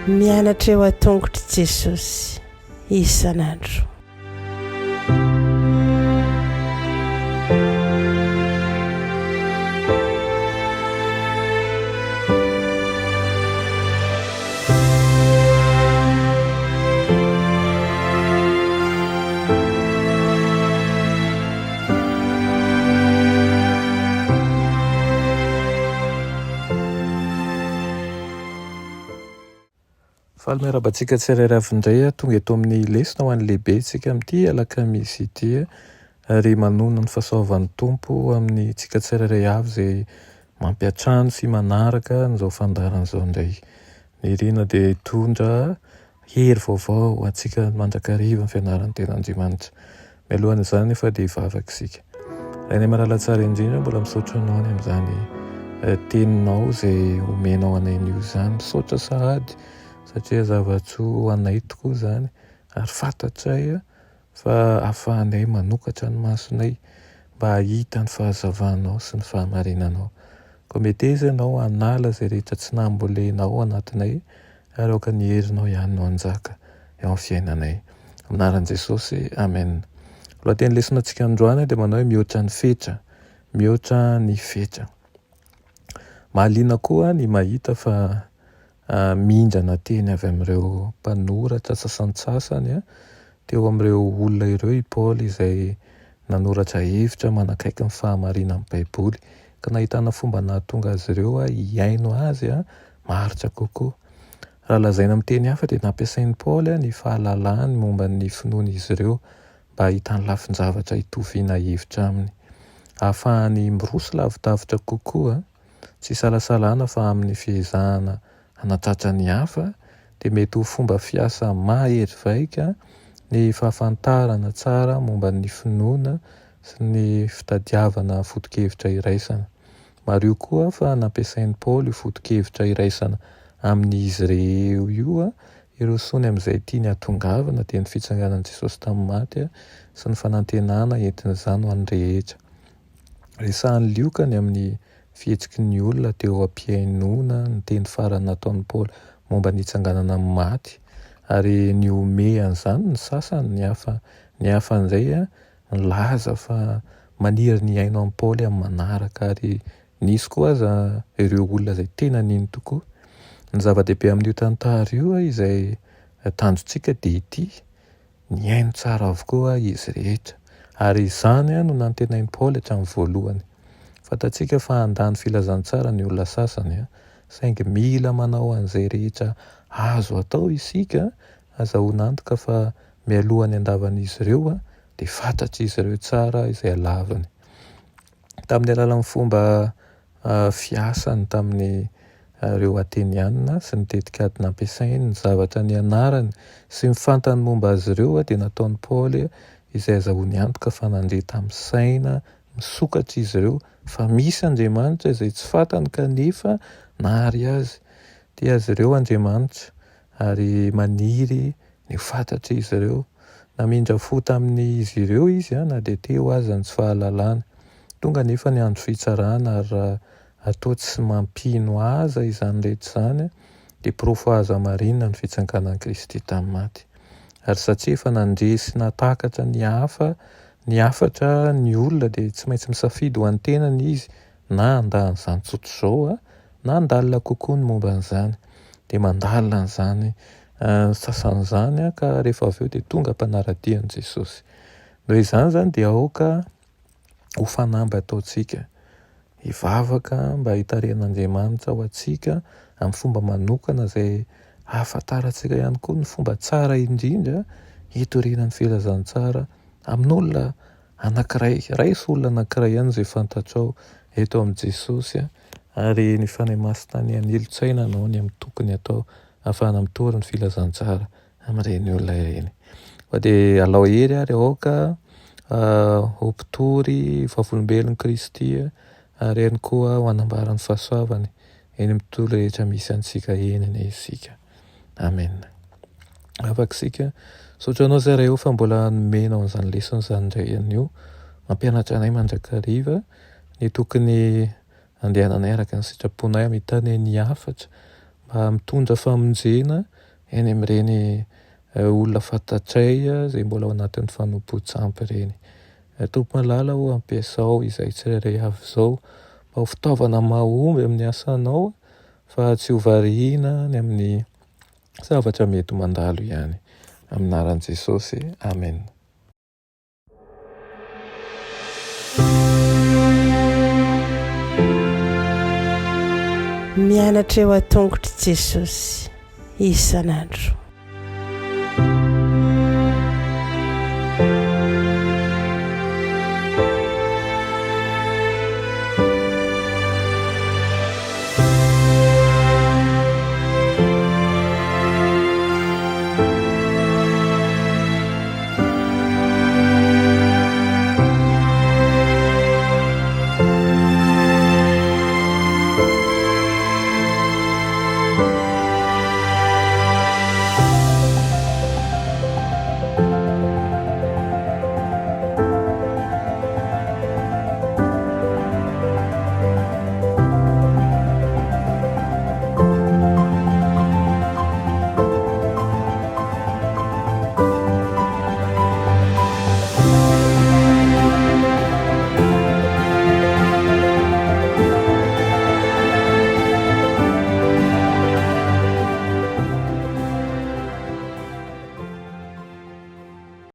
Mianatra eo an-tongotry Jesosy isan'andro. Faly miarabantsika tsirairay avy indray tonga eto amin'ny lesona ho an'ny lehibe tsika amin'ity alakamisy ity ary manona ny fahasoavan'ny tompo amin'ny tsika tsirairay avy izay mampiatrano sy manaraka n'izao fandaran'izao indray. Ny rina dia hitondra hery vaovao antsika mandrakariva ny fianaran'ny ten'Andriamanitra. Mialohan'izany efa dia hivavaka isika. Raha ny marala tsara indrindra mbola misaotra anao ny amin'izany teninao izay omenao anay io izany, misaotra sahady satria zava-tsoa anay tokoa izany ary fantatray fa ahafahanay manokatra ny masonay mba hahita ny fahazavanao sy ny fahamarinanao. Koa mety izy ianao hanala izay rehetra tsy nambolenao anatinay ary aoka ny herinao ihany no hanjaka eo amin'ny fiainanay. Amin'ny anaran'i Jesosy, amen. Lohateny lesonantsika androany dia manao hoe mihoatra ny fetra, mihoatra ny fetra. Mahaliana koa ny mahita fa mindrana teny avy amin'ireo mpanoratra sasantsasany teo amin'ireo olona ireo i Paoly izay nanoratra hevitra manakaiky ny fahamarinan'ny Baiboly ka nahitana fomba nahatonga azy ireo hiaino azy maharitra kokoa. Raha lazaina amin'ny teny hafa dia nampiasain'i Paoly ny fahalalahany momba ny finoan'izy ireo mba ahitany lafin-javatra hitoviana hevitra aminy. Ahafahany miroso lavidavitra kokoa, tsy salasalana fa amin'ny fihezahana hanatratra ny hafa dia mety ho fomba fiasa mahery vaika ny fahafantarana tsara momba ny finoana sy ny fitadiavana foto-kevitra iraisana. Maro io koa fa nampiasain'i Paoly foto-kevitra iraisana amin'izy ireo io ireo sony amin'izay tiany hatongavana dia ny fitsanganan'i Jesosy tamin'ny maty sy ny fanantenana entin'izany ho an'ny rehetra. Resahany liokany amin'ny fihetsiky ny olona teo am-piainoana ny teny farany nataon'i Paoly momba ny hitsanganana amin'ny maty ary ny ome an'izany ny sasany ny hafa an'izay nilaza fa maniry ny aino amin'ny Paoly amin'ny manaraka ary nisy koa aza ireo olona izay tena niny tokoa. Ny zava-dehibe amin'io tantara io izay tanjontsika dia ity, ny aino tsara avokoa izy rehetra ary izany no nantenain'i Paoly hatramin'ny voalohany. Fantatsika fa handany filazantsara ny olona sasany saingy mila manao an'izay rehetra azo atao isika azahoana antoka fa mialohan'ny andavan'izy ireo dia fantatry izy ireo tsara izay halavany. Tamin'ny alalan'ny fomba fiasany tamin'ny ireo atenianina sy ny tetikady nampiasainy ny zavatra ny anarany sy mifantany momba azy ireo dia nataon'i Paoly izay azahoany antoka fa nandre tamin'ny saina misokatra izy ireo fa misy Andriamanitra izay tsy fantany kanefa nahary azy. Dia azy ireo Andriamanitra ary maniry ny fantatry izy ireo. Namindra fo tamin'izy ireo izy na dia teo aza ny tsy fahalalana. Tonga nefa ny andro fitsarana ary raha atao tsy mampino aza izany rehetra izany dia pirofo aza marinina ny fitsanganan'i Kristy tamin'ny maty. Ary satria efa nandresy natakatra ny hafatra ny olona dia tsy maintsy misafidy ho an'ny tenany izy na handany izany tsotro izao na handalina kokoa ny momba an'izany. Dia mandalina an'izany sasan'izany ka rehefa avy eo dia tonga mpanaradian'i Jesosy. Noho izany izany dia aoka ho fanamby ataontsika hivavaka mba hitaren'Andriamanitra ho antsika amin'ny fomba manokana izay ahafantarantsika ihany koa ny fomba tsara indrindra hitorenan'ny filazantsara amin'olona anankiray, raisy olona anankiray ihany izay fantatrao eto amin'i Jesosy ary ny fanahy masina ny anilo-tsaina anao ny amin'ny tokony atao ahafahana mitory ny filazantsara amin'ireny olona ireny. Dia alao hery ary aoka ompitory vavolombelon'i Kristy ary ihany koa ho anambarany fahasoavany eny amin'ny tontolo rehetra misy antsika eny isika. Amen. Afaka isika saotra anao zaray eo fa mbola nomenao an'izany lesona izany indray anio mampianatra anay mandrakariva ny tokony andehananay araka ny sitraponay amin'ny tany ny hafatra mba mitondra famonjena eny amin'ireny olona fantatray izay mbola ao anatin'ny fanompo-tsampy ireny. Tompo-malala ho ampiasao izay tsirairay avy izao mba ho fitaovana mahomby amin'ny asanao fa tsy ho variana ny amin'ny zavatra mety mandalo ihany. Amin'ny anaran'i Jesosy. Amen. Mianatra eo an-tongotry Jesosy isan'andro.